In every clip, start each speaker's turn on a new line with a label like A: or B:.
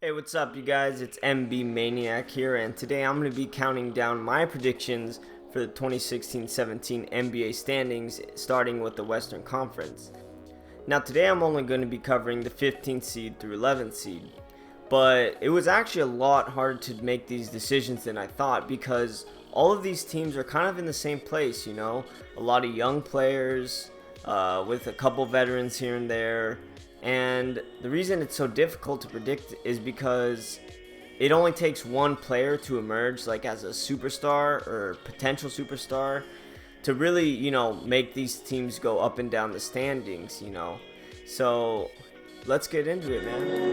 A: Hey, what's up, you guys? It's MB Maniac here, and today I'm going to be counting down my predictions for the 2016-17 NBA standings, starting with the Western Conference. Now, today I'm only going to be covering the 15th seed through 11th seed, but it was actually a lot harder to make these decisions than I thought because all of these teams are kind of in the same place, a lot of young players with a couple veterans here and there. And the reason it's so difficult to predict is because it only takes one player to emerge, like as a superstar or potential superstar, to really, make these teams go up and down the standings, So let's get into it, man.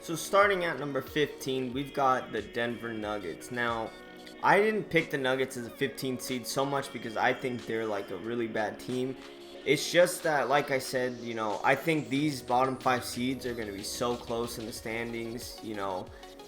A: So starting at number 15, we've got the Denver Nuggets. Now, I didn't pick the Nuggets as a 15th seed so much because I think they're like a really bad team. It's just that, like I said, I think these bottom 5 seeds are going to be so close in the standings,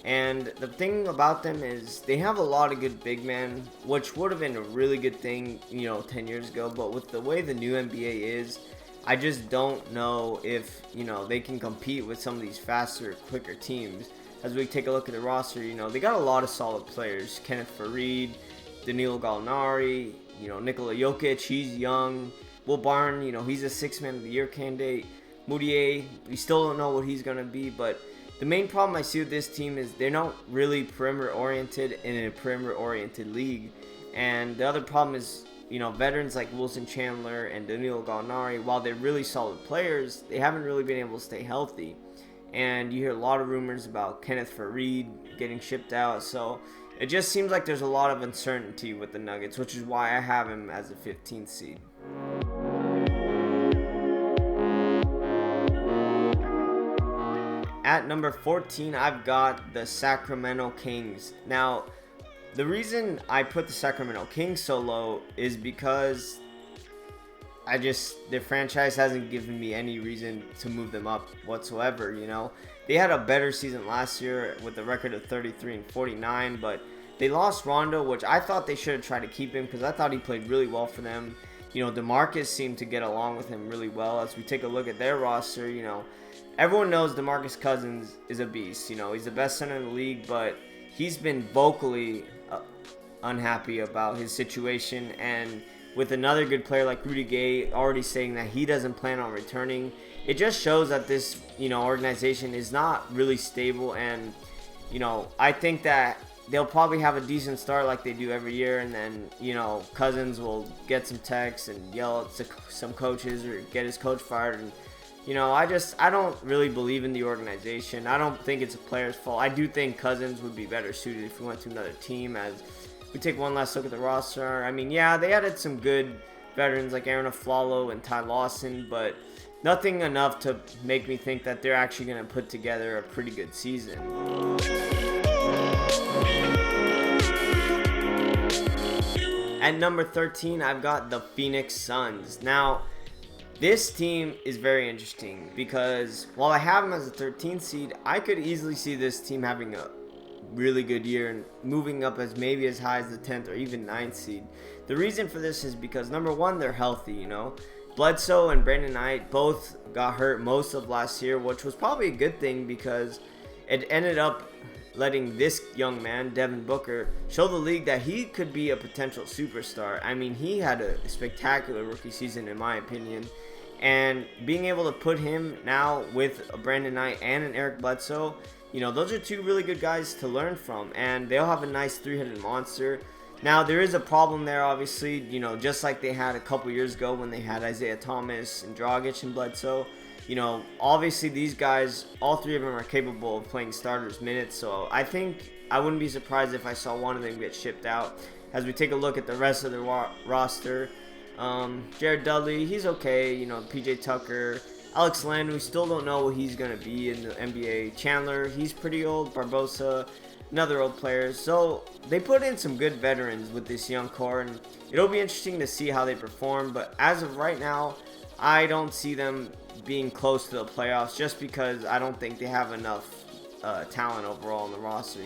A: And the thing about them is they have a lot of good big men, which would have been a really good thing, 10 years ago. But with the way the new NBA is, I just don't know if, they can compete with some of these faster, quicker teams. As we take a look at the roster, they got a lot of solid players. Kenneth Faried, Danilo Gallinari, Nikola Jokic, he's young. Will Barton, he's a 6th Man of the Year candidate. Moutier, we still don't know what he's going to be. But the main problem I see with this team is they're not really perimeter-oriented in a perimeter-oriented league. And the other problem is, veterans like Wilson Chandler and Danilo Gallinari, while they're really solid players, they haven't really been able to stay healthy. And you hear a lot of rumors about Kenneth Faried getting shipped out. So it just seems like there's a lot of uncertainty with the Nuggets, which is why I have him as a 15th seed. At number 14, I've got the Sacramento Kings. Now, the reason I put the Sacramento Kings so low is because their franchise hasn't given me any reason to move them up whatsoever, They had a better season last year with a record of 33-49, but they lost Rondo, which I thought they should have tried to keep him because I thought he played really well for them. DeMarcus seemed to get along with him really well. As we take a look at their roster, everyone knows DeMarcus Cousins is a beast. He's the best center in the league, but he's been vocally unhappy about his situation, and with another good player like Rudy Gay already saying that he doesn't plan on returning, it just shows that this, organization is not really stable. And, I think that they'll probably have a decent start like they do every year. And then, Cousins will get some texts and yell at some coaches or get his coach fired. And, I don't really believe in the organization. I don't think it's a player's fault. I do think Cousins would be better suited if he went to another team. As we take one last look at the roster, I mean, yeah, they added some good veterans like Aaron Aflalo and Ty Lawson, but nothing enough to make me think that they're actually going to put together a pretty good season. At number 13, I've got the Phoenix Suns. Now, this team is very interesting because while I have them as a 13th seed, I could easily see this team having a really good year and moving up as maybe as high as the 10th or even 9th seed. The reason for this is because, number one, they're healthy, Bledsoe and Brandon Knight both got hurt most of last year, which was probably a good thing because it ended up letting this young man, Devin Booker, show the league that he could be a potential superstar. I mean, he had a spectacular rookie season in my opinion. And being able to put him now with a Brandon Knight and an Eric Bledsoe, those are two really good guys to learn from, and they'll have a nice three-headed monster. Now, there is a problem there, obviously, just like they had a couple years ago when they had Isaiah Thomas and Dragic and Bledsoe. Obviously these guys, all three of them are capable of playing starters minutes, so I think I wouldn't be surprised if I saw one of them get shipped out. As we take a look at the rest of the roster, Jared Dudley, he's okay, PJ Tucker, Alex Len, we still don't know what he's going to be in the NBA. Chandler, he's pretty old. Barbosa, another old player. So they put in some good veterans with this young core, and it'll be interesting to see how they perform. But as of right now, I don't see them being close to the playoffs just because I don't think they have enough talent overall on the roster,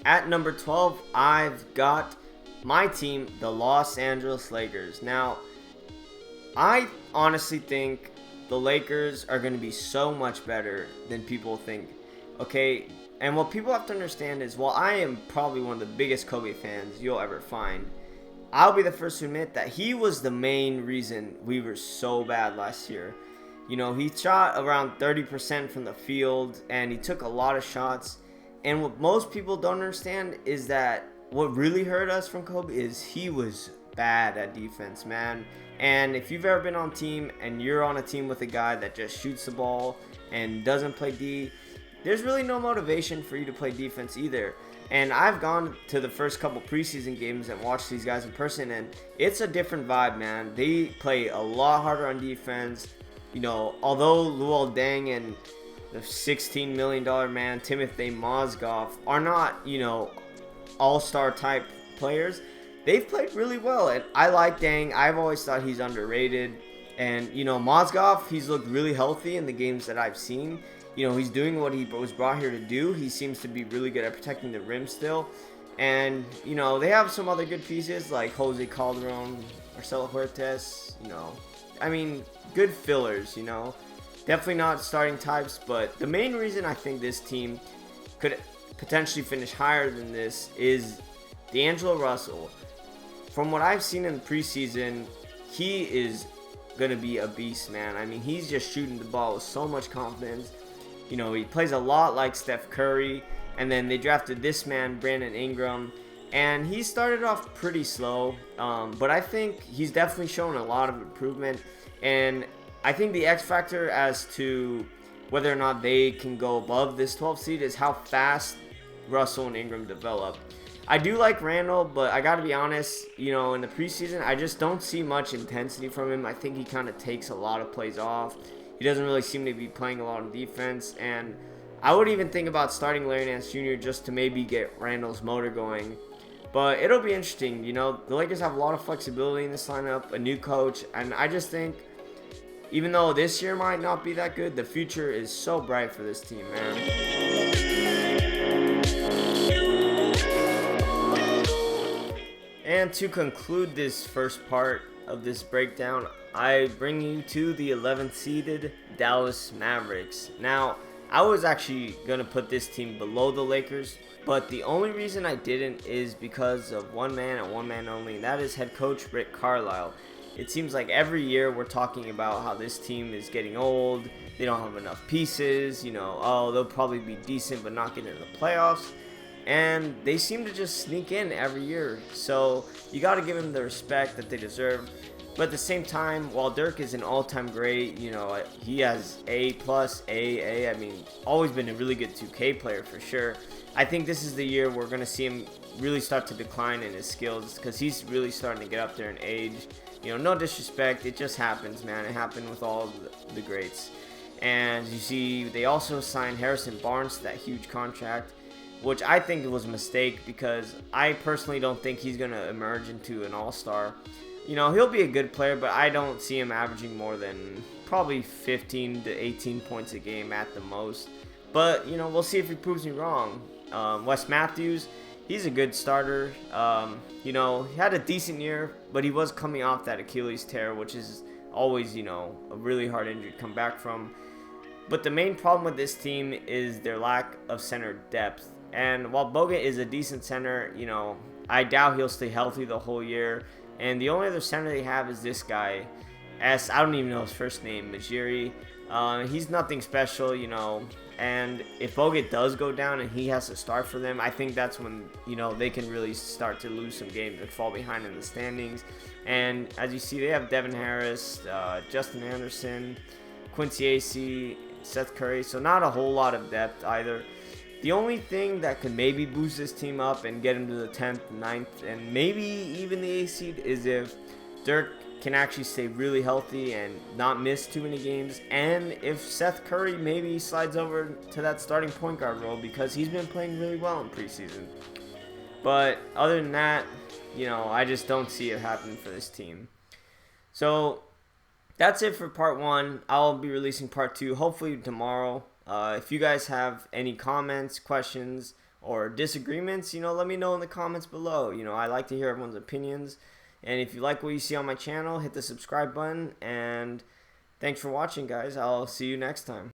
A: at number 12, I've got my team, the Los Angeles Lakers. Now, I honestly think the Lakers are going to be so much better than people think. Okay, and what people have to understand is, while I am probably one of the biggest Kobe fans you'll ever find, I'll be the first to admit that he was the main reason we were so bad last year. You know, he shot around 30% from the field, and he took a lot of shots. And what most people don't understand is that what really hurt us from Kobe is he was bad at defense, man. And if you've ever been on a team and you're on a team with a guy that just shoots the ball and doesn't play D, there's really no motivation for you to play defense either. And I've gone to the first couple preseason games and watched these guys in person, and it's a different vibe, man. They play a lot harder on defense. You know, although Luol Deng and the $16 million man, Timothy Mozgov, are not, you know, all-star type players, they've played really well. And I like Deng. I've always thought he's underrated. And, you know, Mozgov, he's looked really healthy in the games that I've seen. You know, he's doing what he was brought here to do. He seems to be really good at protecting the rim still. And, you know, they have some other good pieces like Jose Calderon, Marcelo Huertas, you know. I mean, good fillers, you know. Definitely not starting types, but the main reason I think this team could potentially finish higher than this is D'Angelo Russell. From what I've seen in the preseason, he is going to be a beast, man. I mean, he's just shooting the ball with so much confidence. You know, he plays a lot like Steph Curry. And then they drafted this man, Brandon Ingram. And he started off pretty slow. But I think he's definitely shown a lot of improvement. And I think the X factor as to whether or not they can go above this 12 seed is how fast Russell and Ingram develop. I do like Randall, but I got to be honest, you know, in the preseason, I just don't see much intensity from him. I think he kind of takes a lot of plays off. He doesn't really seem to be playing a lot of defense. And I would even think about starting Larry Nance Jr. just to maybe get Randall's motor going. But it'll be interesting. You know, the Lakers have a lot of flexibility in this lineup, a new coach, and I just think even though this year might not be that good, the future is so bright for this team, man. And to conclude this first part of this breakdown, I bring you to the 11th seeded Dallas Mavericks. Now, I was actually going to put this team below the Lakers, but the only reason I didn't is because of one man and one man only, and that is head coach Rick Carlisle. It seems like every year we're talking about how this team is getting old, they don't have enough pieces, you know, oh, they'll probably be decent but not get into the playoffs. And they seem to just sneak in every year. So you got to give them the respect that they deserve. But at the same time, while Dirk is an all-time great, you know, he has A+, AA. I mean, always been a really good 2K player for sure. I think this is the year we're going to see him really start to decline in his skills because he's really starting to get up there in age. You know, no disrespect. It just happens, man. It happened with all the greats. And you see, they also signed Harrison Barnes to that huge contract, which I think was a mistake because I personally don't think he's going to emerge into an all-star. You know, he'll be a good player, but I don't see him averaging more than probably 15 to 18 points a game at the most. But, you know, we'll see if he proves me wrong. Wes Matthews, he's a good starter. You know, he had a decent year, but he was coming off that Achilles tear, which is always, you know, a really hard injury to come back from. But the main problem with this team is their lack of center depth. And while Bogut is a decent center, you know, I doubt he'll stay healthy the whole year. And the only other center they have is this guy, I don't even know his first name, Majiri. He's nothing special, you know. And if Bogut does go down and he has to start for them, I think that's when, you know, they can really start to lose some games and fall behind in the standings. And as you see, they have Devin Harris, Justin Anderson, Quincy Acee, Seth Curry. So not a whole lot of depth either. The only thing that could maybe boost this team up and get them to the 10th, 9th, and maybe even the 8th seed is if Dirk can actually stay really healthy and not miss too many games, and if Seth Curry maybe slides over to that starting point guard role because he's been playing really well in preseason. But other than that, you know, I just don't see it happening for this team. So that's it for part 1. I'll be releasing part 2 hopefully tomorrow. If you guys have any comments, questions, or disagreements, let me know in the comments below. I like to hear everyone's opinions. And if you like what you see on my channel, hit the subscribe button. And thanks for watching, guys. I'll see you next time.